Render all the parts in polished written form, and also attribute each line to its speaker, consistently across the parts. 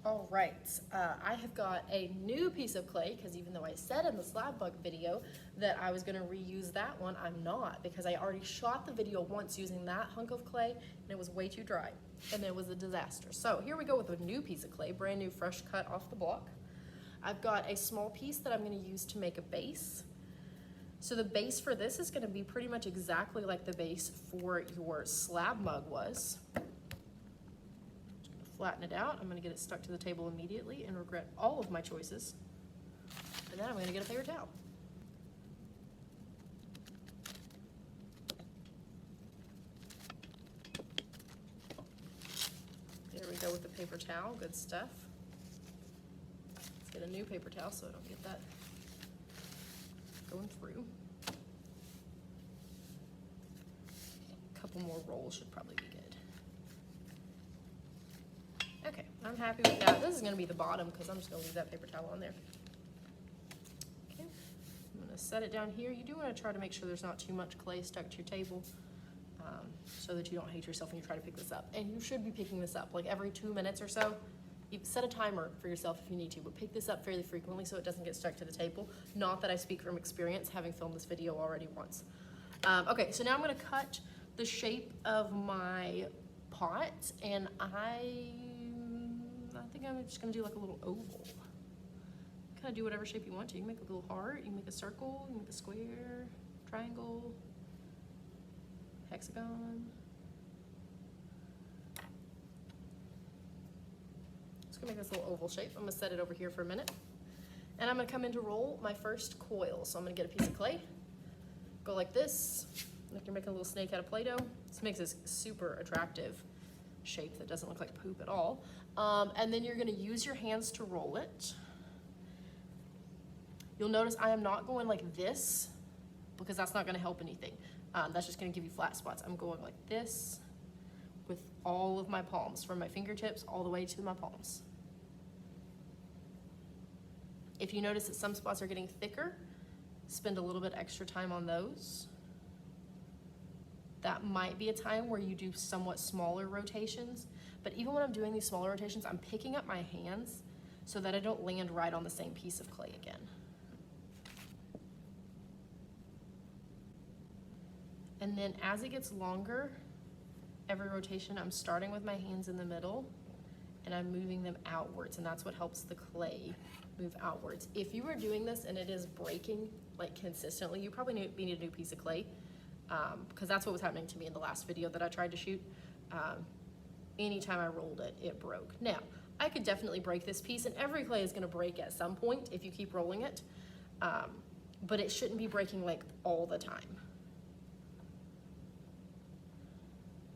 Speaker 1: All right, I have got a new piece of clay because even though I said in the slab bug video that I was going to reuse that one, I'm not, because I already shot the video once using that hunk of clay and it was way too dry and it was a disaster. So here we go with a new piece of clay, brand new, fresh cut off the block. I've got a small piece that I'm going to use to make a base. So the base for this is going to be pretty much exactly like the base for your slab mug was. Flatten it out. I'm going to get it stuck to the table immediately and regret all of my choices. And then I'm going to get a paper towel. There we go with the paper towel. Good stuff. Let's get a new paper towel so I don't get that going through. A couple more rolls should probably be good. Okay, I'm happy with that. This is going to be the bottom because I'm just going to leave that paper towel on there. Okay, I'm going to set it down here. You do want to try to make sure there's not too much clay stuck to your table so that you don't hate yourself when you try to pick this up. And you should be picking this up like every 2 minutes or so. You set a timer for yourself if you need to, but pick this up fairly frequently so it doesn't get stuck to the table. Not that I speak from experience, having filmed this video already once. Okay, so now I'm going to cut the shape of my pot, and I think I'm just gonna do like a little oval. Kind of do whatever shape you want to. You can make a little heart, you can make a circle, you can make a square, triangle, hexagon. Just gonna make this little oval shape. I'm gonna set it over here for a minute. And I'm gonna come in to roll my first coil. So I'm gonna get a piece of clay, go like this, like you're making a little snake out of Play-Doh. This makes this super attractive shape that doesn't look like poop at all. And then you're going to use your hands to roll it. You'll notice I am not going like this because that's not going to help anything. That's just going to give you flat spots. I'm going like this with all of my palms, from my fingertips all the way to my palms. If you notice that some spots are getting thicker, spend a little bit extra time on those. That might be a time where you do somewhat smaller rotations, but even when I'm doing these smaller rotations, I'm picking up my hands so that I don't land right on the same piece of clay again. And then as it gets longer, every rotation, I'm starting with my hands in the middle and I'm moving them outwards, and that's what helps the clay move outwards. If you were doing this and it is breaking like consistently, you probably need a new piece of clay. Because that's what was happening to me in the last video that I tried to shoot. Anytime I rolled it, it broke. Now, I could definitely break this piece, and every clay is going to break at some point if you keep rolling it, but it shouldn't be breaking like all the time.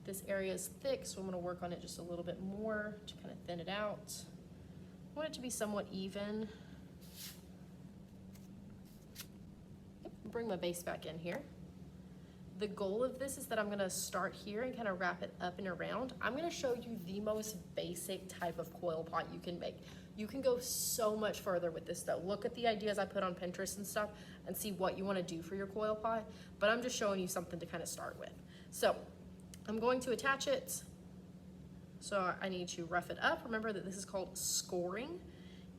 Speaker 1: This area is thick, so I'm going to work on it just a little bit more to kind of thin it out. I want it to be somewhat even. Bring my base back in here. The goal of this is that I'm going to start here and kind of wrap it up and around. I'm going to show you the most basic type of coil pot you can make. You can go so much further with this though. Look at the ideas I put on Pinterest and stuff and see what you want to do for your coil pot, but I'm just showing you something to kind of start with. So I'm going to attach it. So I need to rough it up. Remember that this is called scoring.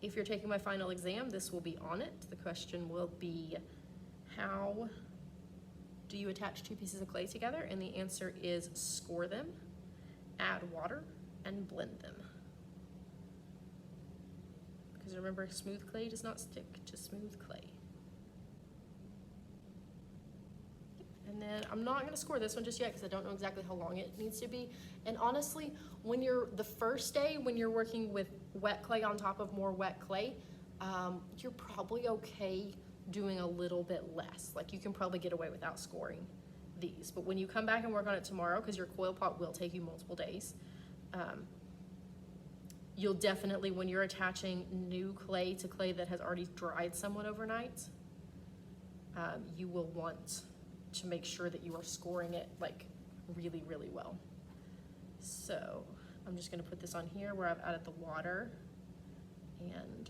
Speaker 1: If you're taking my final exam, this will be on it. The question will be, how do you attach two pieces of clay together? And the answer is score them, add water, and blend them. Because remember, smooth clay does not stick to smooth clay. And then I'm not gonna score this one just yet because I don't know exactly how long it needs to be. And honestly, when you're the first day, when you're working with wet clay on top of more wet clay, you're probably okay doing a little bit less. Like you can probably get away without scoring these. But when you come back and work on it tomorrow, because your coil pot will take you multiple days, you'll definitely, when you're attaching new clay to clay that has already dried somewhat overnight, you will want to make sure that you are scoring it like really, really well. So I'm just gonna put this on here where I've added the water and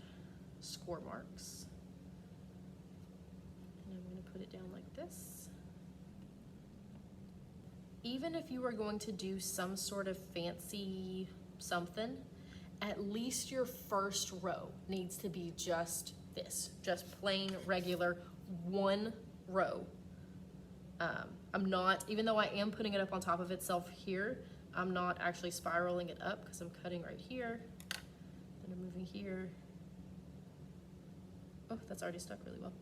Speaker 1: score marks. And I'm gonna put it down like this. Even if you are going to do some sort of fancy something at least your first row needs to be just this, just plain, regular, one row. I'm not, even though I am putting it up on top of itself here, I'm not actually spiraling it up because I'm cutting right here, then I'm moving here. Oh, that's already stuck really well.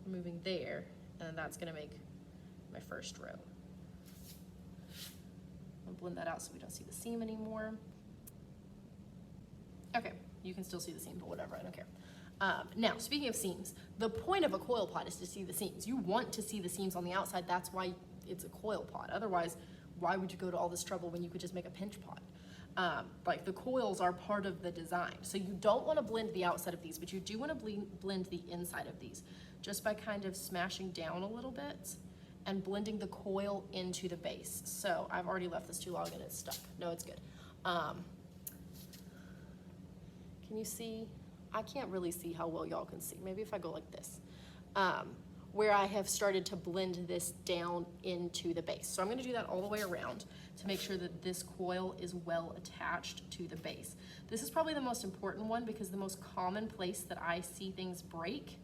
Speaker 1: I'm moving there, and that's gonna make my first row. I'll blend that out so we don't see the seam anymore. Okay, you can still see the seam, but whatever, I don't care. Now, speaking of seams, the point of a coil pot is to see the seams. You want to see the seams on the outside, that's why it's a coil pot. Otherwise, why would you go to all this trouble when you could just make a pinch pot? Like the coils are part of the design. So you don't want to blend the outside of these, but you do want to blend the inside of these just by kind of smashing down a little bit and blending the coil into the base. So I've already left this too long and it's stuck. No, it's good. Can you see? I can't really see how well y'all can see. Maybe if I go like this. Where I have started to blend this down into the base. So I'm gonna do that all the way around to make sure that this coil is well attached to the base. This is probably the most important one because the most common place that I see things break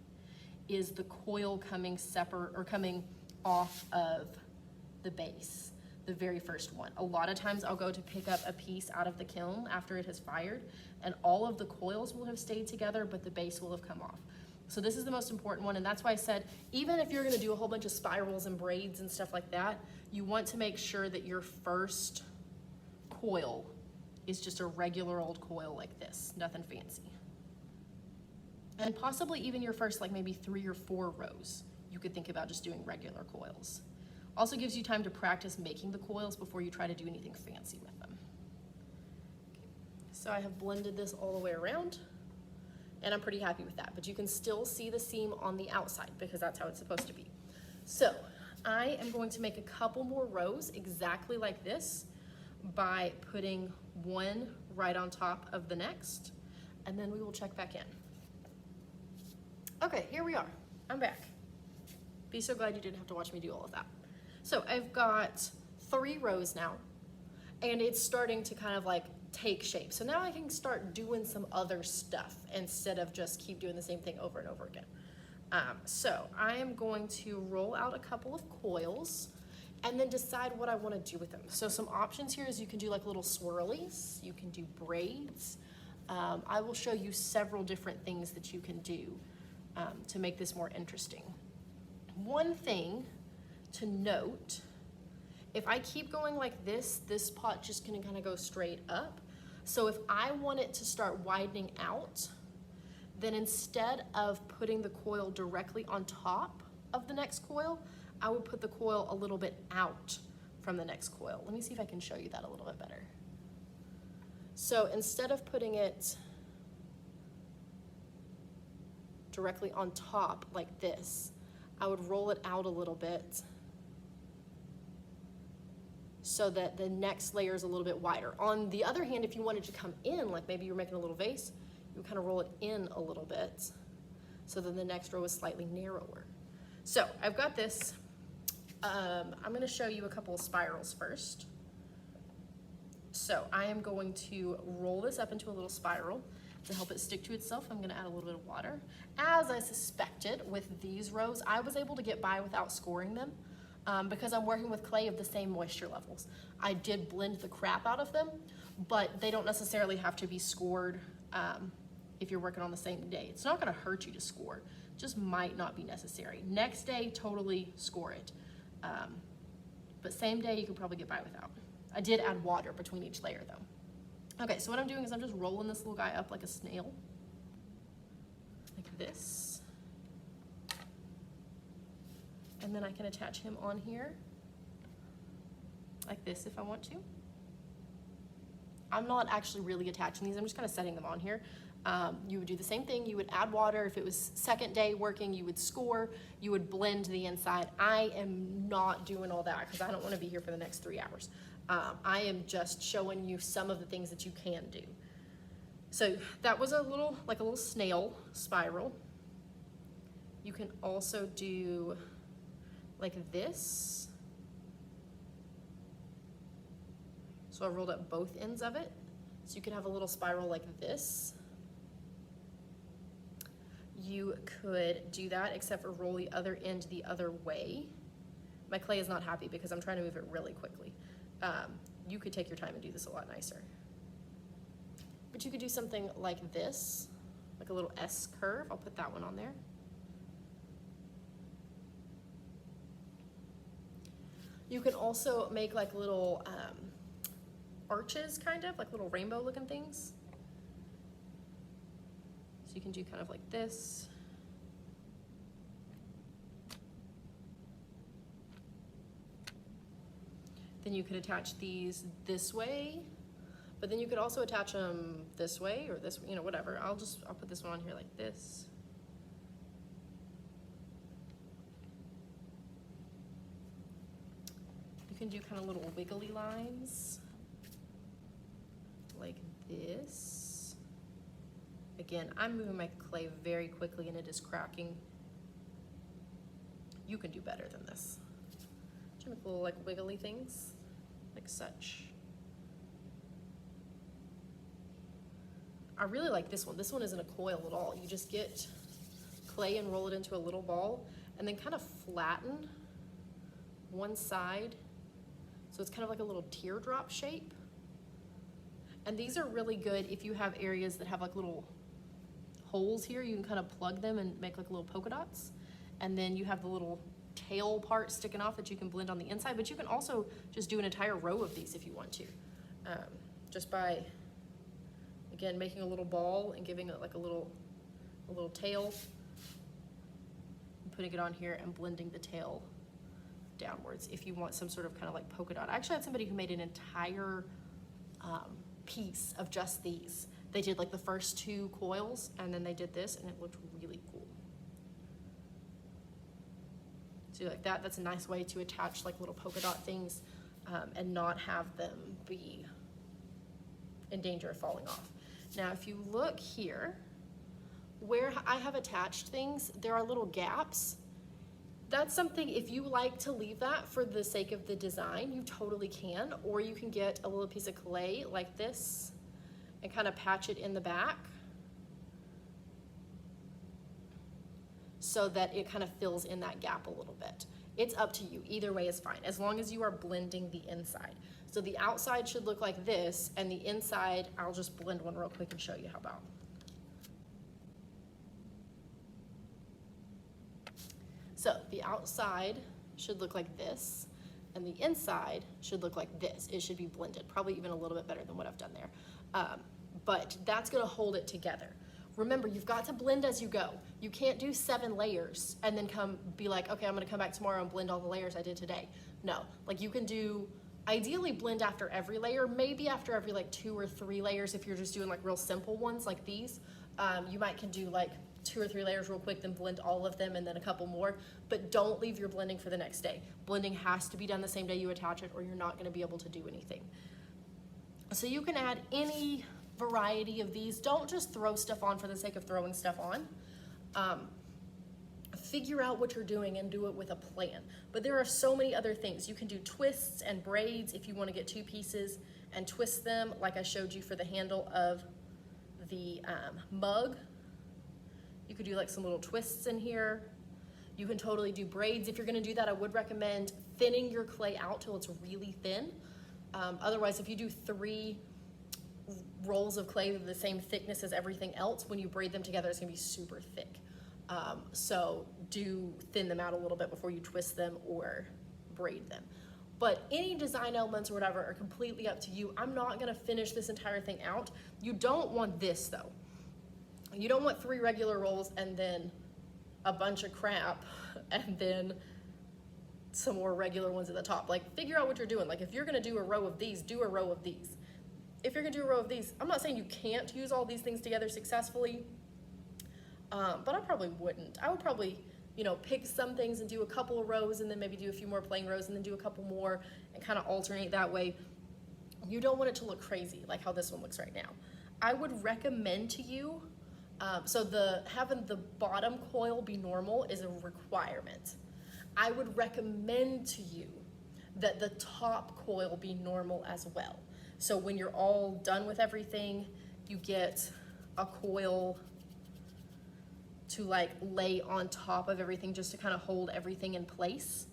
Speaker 1: is the coil coming separate or coming off of the base, the very first one. A lot of times I'll go to pick up a piece out of the kiln after it has fired and all of the coils will have stayed together, but the base will have come off. So this is the most important one, and that's why I said, even if you're gonna do a whole bunch of spirals and braids and stuff like that, you want to make sure that your first coil is just a regular old coil like this, nothing fancy. And possibly even your first like maybe 3 or 4 rows, you could think about just doing regular coils. Also gives you time to practice making the coils before you try to do anything fancy with them. Okay. So I have blended this all the way around. And I'm pretty happy with that, but you can still see the seam on the outside because that's how it's supposed to be. So I am going to make a couple more rows exactly like this by putting one right on top of the next, and then we will check back in. Okay, here we are. I'm back. Be so glad you didn't have to watch me do all of that. So I've got 3 rows now, and it's starting to kind of like take shape. So now I can start doing some other stuff instead of just keep doing the same thing over and over again. So I am going to roll out a couple of coils and then decide what I want to do with them. So some options here is you can do like little swirlies, you can do braids. I will show you several different things that you can do to make this more interesting. One thing to note, if I keep going like this pot just gonna kind of go straight up. So if I want it to start widening out, then instead of putting the coil directly on top of the next coil, I would put the coil a little bit out from the next coil. Let me see if I can show you that a little bit better. So instead of putting it directly on top like this, I would roll it out a little bit so that the next layer is a little bit wider. On the other hand, if you wanted to come in, like maybe you're making a little vase, you would kind of roll it in a little bit so then the next row is slightly narrower. So I've got this. I'm gonna show you a couple of spirals first. So I am going to roll this up into a little spiral. To help it stick to itself, I'm gonna add a little bit of water. As I suspected with these rows, I was able to get by without scoring them. Because I'm working with clay of the same moisture levels. I did blend the crap out of them, but they don't necessarily have to be scored if you're working on the same day. It's not gonna hurt you to score, just might not be necessary. Next day, totally score it. But same day, you could probably get by without. I did add water between each layer though. Okay, so what I'm doing is I'm just rolling this little guy up like a snail, like this. And then I can attach him on here like this if I want to. I'm not actually really attaching these, I'm just kind of setting them on here. You would do the same thing, you would add water. If it was second day working, you would score, you would blend the inside. I am not doing all that because I don't want to be here for the next 3 hours. I am just showing you some of the things that you can do. So that was like a little snail spiral. You can also do like this. So I rolled up both ends of it. So you could have a little spiral like this. You could do that, except for roll the other end the other way. My clay is not happy because I'm trying to move it really quickly. You could take your time and do this a lot nicer. But you could do something like this, like a little S curve. I'll put that one on there. You can also make like little arches, kind of, like little rainbow looking things. So you can do kind of like this. Then you could attach these this way, but then you could also attach them this way or this, you know, whatever. I'll put this one on here like this. You can do kind of little wiggly lines like this. Again, I'm moving my clay very quickly and it is cracking. You can do better than this. Just make little like wiggly things, like such. I really like this one. This one isn't a coil at all. You just get clay and roll it into a little ball and then kind of flatten one side. So it's kind of like a little teardrop shape. And these are really good if you have areas that have like little holes here. You can kind of plug them and make like little polka dots. And then you have the little tail part sticking off that you can blend on the inside, but you can also just do an entire row of these if you want to. Just by, again, making a little ball and giving it like a little tail, and putting it on here and blending the tail downwards if you want some sort of kind of like polka dot. I actually had somebody who made an entire piece of just these. They did like the first two coils and then they did this and it looked really cool. So like that, that's a nice way to attach like little polka dot things and not have them be in danger of falling off. Now, if you look here, where I have attached things, there are little gaps. That's something, if you like to leave that for the sake of the design, you totally can, or you can get a little piece of clay like this and kind of patch it in the back so that it kind of fills in that gap a little bit. It's up to you. Either way is fine, as long as you are blending the inside. So the outside should look like this, and the inside, I'll just blend one real quick and show you how about. So the outside should look like this, and the inside should look like this. It should be blended, probably even a little bit better than what I've done there. But that's gonna hold it together. Remember, you've got to blend as you go. You can't do 7 layers and then be like, okay, I'm gonna come back tomorrow and blend all the layers I did today. No, like you can do, ideally blend after every layer, maybe after every like 2 or 3 layers if you're just doing like real simple ones like these. You can do like 2 or 3 layers real quick, then blend all of them and then a couple more, but don't leave your blending for the next day. Blending has to be done the same day you attach it or you're not gonna be able to do anything. So you can add any variety of these. Don't just throw stuff on for the sake of throwing stuff on. Figure out what you're doing and do it with a plan. But there are so many other things. You can do twists and braids if you want to get 2 pieces and twist them like I showed you for the handle of the mug. You could do like some little twists in here. You can totally do braids. If you're going to do that, I would recommend thinning your clay out till it's really thin. Otherwise, if you do 3 rolls of clay of the same thickness as everything else, when you braid them together, it's gonna be super thick. So do thin them out a little bit before you twist them or braid them. But any design elements or whatever are completely up to you. I'm not gonna finish this entire thing out. You don't want this though. You don't want 3 regular rolls and then a bunch of crap and then some more regular ones at the top. Like, figure out what you're doing. Like, if you're gonna do a row of these, do a row of these. If you're gonna do a row of these, I'm not saying you can't use all these things together successfully, but I probably wouldn't. I would probably, you know, pick some things and do a couple of rows and then maybe do a few more plain rows and then do a couple more and kind of alternate that way. You don't want it to look crazy like how this one looks right now. I would recommend to you, so having the bottom coil be normal is a requirement. I would recommend to you that the top coil be normal as well. So when you're all done with everything, you get a coil to like lay on top of everything just to kind of hold everything in place.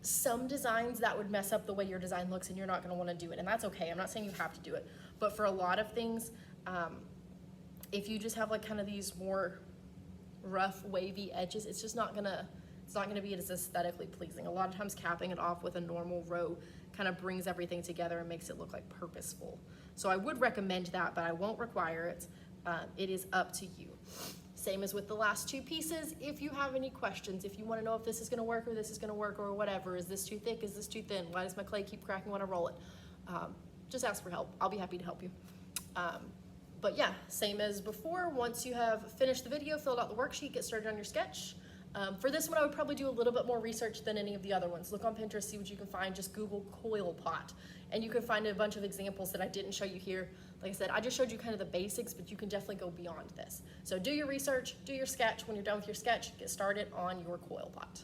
Speaker 1: Some designs that would mess up the way your design looks and you're not going to want to do it, and that's okay. I'm not saying you have to do it, but for a lot of things, if you just have like kind of these more rough wavy edges, it's just not gonna be as aesthetically pleasing. A lot of times capping it off with a normal row kind of brings everything together and makes it look like purposeful. So I would recommend that, but I won't require it. It is up to you. Same as with the last two pieces. If you have any questions, if you want to know if this is going to work or this is going to work or whatever, is this too thick, is this too thin, why does my clay keep cracking when I roll it, just ask for help. I'll be happy to help you. But yeah, same as before, once you have finished the video, filled out the worksheet, get started on your sketch. For this one, I would probably do a little bit more research than any of the other ones. Look on Pinterest, see what you can find, just Google Coil Pot. And you can find a bunch of examples that I didn't show you here. Like I said, I just showed you kind of the basics, but you can definitely go beyond this. So do your research, do your sketch. When you're done with your sketch, get started on your coil pot.